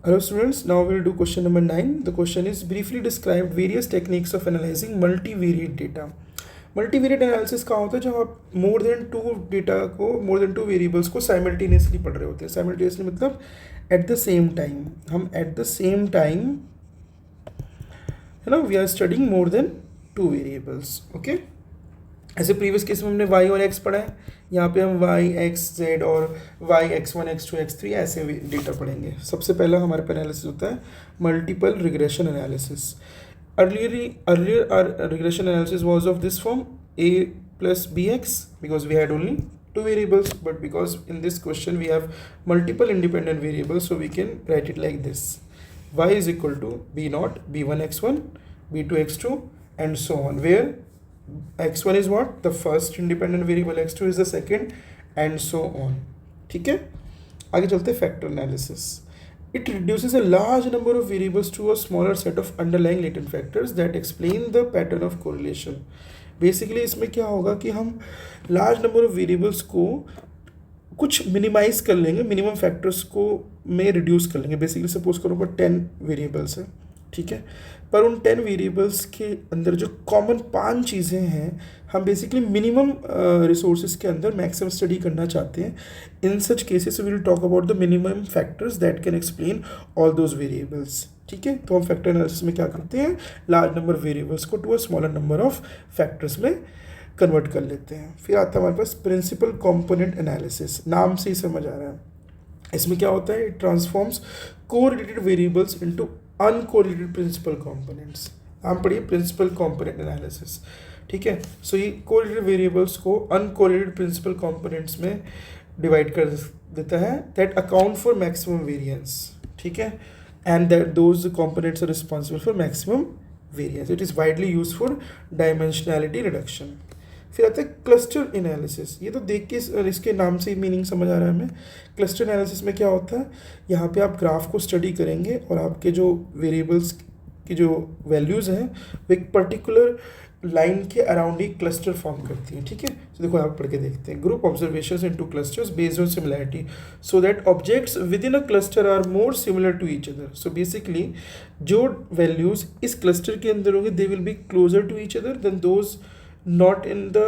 Hello students, now we'll do question number 9. The question is briefly describe various techniques of analyzing multivariate data. Multivariate analysis का होता है जब आप more than two variables को simultaneously पढ़ रहे होते हैं. साइमल्टेनियसली मतलब एट द सेम टाइम. हम एट द सेम टाइम है ना we are studying more than two variables. Okay, ऐसे प्रीवियस केस में हमने y और x पढ़ा है, यहाँ पे हम y x z और y x1 x2 x3 ऐसे डेटा पढ़ेंगे. सबसे पहला हमारे पे एनालिसिस होता है multiple regression analysis. Earlier our regression analysis was of this form: a plus bx, because we had only two variables, but because in this question we have multiple independent variables, so we can write it like this: y is equal to b naught b1 x1 b2 x2 and so on, where x1 is what? The first independent variable, x2 is the second and so on. ठीक है, आगे चलते हैं factor analysis. It reduces a large number of variables to a smaller set of underlying latent factors that explain the pattern of correlation. Basically इसमें क्या होगा कि हम लार्ज नंबर ऑफ वेरिएबल्स को कुछ मिनिमाइज कर लेंगे, मिनिमम फैक्टर्स को में रिड्यूस कर लेंगे. बेसिकली सपोज करो पर 10 वेरिएबल्स हैं, ठीक है, पर उन 10 वेरिएबल्स के अंदर जो कॉमन 5 चीज़ें हैं हम बेसिकली मिनिमम रिसोर्सेज के अंदर मैक्सिमम स्टडी करना चाहते हैं. In such cases we will talk about the minimum factors that can explain all those variables. ठीक है, तो हम फैक्टर एनालिसिस में क्या करते हैं, लार्ज नंबर वेरिएबल्स को to a smaller number of factors में कन्वर्ट कर लेते हैं. फिर आता है हमारे पास प्रिंसिपल कंपोनेंट एनालिसिस. नाम से ही समझ आ रहा है, इसमें क्या होता है, it transforms correlated variables into uncorrelated principal components. हम पढ़िए प्रिंसिपल कंपोनेंट एनालिसिस. ठीक है, सो ये कोरिलेटेड वेरिएबल्स को अनकोरिलेटेड प्रिंसिपल कंपोनेंट्स में डिवाइड कर देता है that account for maximum variance. ठीक है, and that those components are responsible for maximum variance. It is widely use for dimensionality reduction. फिर आता है क्लस्टर एनालिसिस. ये तो देख के इसके नाम से ही मीनिंग समझ आ रहा है हमें. क्लस्टर एनालिसिस में क्या होता है, यहाँ पे आप ग्राफ को स्टडी करेंगे और आपके जो वेरिएबल्स की जो वैल्यूज़ हैं वो एक पर्टिकुलर लाइन के अराउंड ही क्लस्टर फॉर्म करती हैं. ठीक है, तो देखो आप पढ़ के देखते हैं. Group observations into clusters based on similarity so that objects within a cluster are more similar to each other. So basically जो वैल्यूज़ इस क्लस्टर के अंदर होंगे they will be closer to each other than those not in the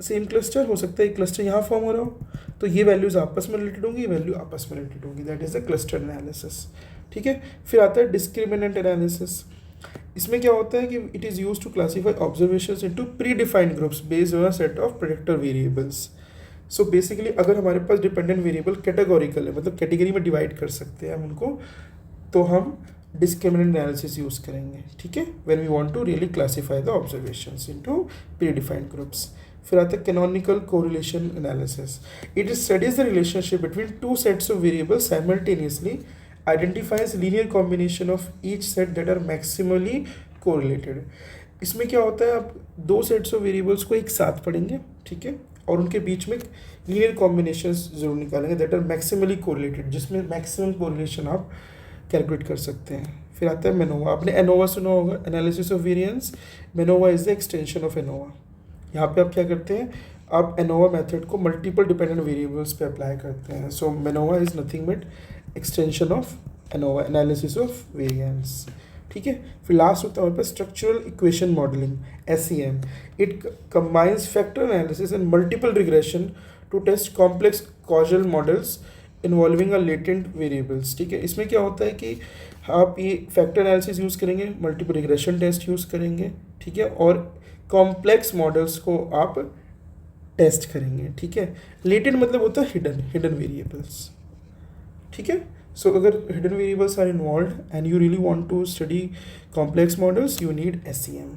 same cluster. हो सकता है एक cluster यहाँ फॉर्म हो रहा हो तो ये वैल्यूज़ आपस में रिलेटेड होंगी, ये वैल्यू आपस में रिलेटेड होंगी. That is the cluster analysis. ठीक है, फिर आता है डिस्क्रिमिनेंट एनालिसिस. इसमें क्या होता है कि it is use to classify observations into predefined groups based on a set of predictor variables. So basically अगर हमारे पास डिपेंडेंट वेरिएबल कैटेगोरिकल है, मतलब कैटेगरी में डिवाइड कर सकते हैं हम उनको, तो हम डिस्क्रिमिनेंट एनालिसिस यूज़ करेंगे. ठीक है, when we want to really classify the observations into predefined groups. फिर आता है canonical correlation analysis. It studies the relationship between two sets of variables simultaneously, identifies linear combination of each set that are maximally correlated. इसमें क्या होता है, आप दो sets of variables को एक साथ पढ़ेंगे, ठीक है, और उनके बीच में लीनियर कॉम्बिनेशंस जरूर निकालेंगे दैट आर मैक्सिमली कोरिलेटेड, जिसमें मैक्सिमम कोरिलेशन आप कैलकुलेट कर सकते हैं. फिर आता है मेनोवा. आपने एनोवा सुना होगा, analysis of variance. MANOVA is the extension of ANOVA. यहाँ पे आप क्या करते हैं, आप एनोवा मेथड को मल्टीपल डिपेंडेंट वेरिएबल्स पे अप्लाई करते हैं. So MANOVA is nothing but extension of ANOVA, analysis of variance. ठीक है, फिर लास्ट होता है हमारे पास structural equation modelling, SEM. It combines factor analysis and multiple regression to test complex causal models involving a latent variables. ठीक है, इसमें क्या होता है कि आप ये फैक्टर एनालिसिस यूज़ करेंगे, मल्टीपल रिग्रेशन टेस्ट यूज़ करेंगे, ठीक है, और कॉम्प्लेक्स मॉडल्स को आप टेस्ट करेंगे. ठीक है, लेटेंट मतलब होता है हिडन वेरिएबल्स. ठीक है, सो अगर hidden variables are involve and you really want to study complex models, you need SEM.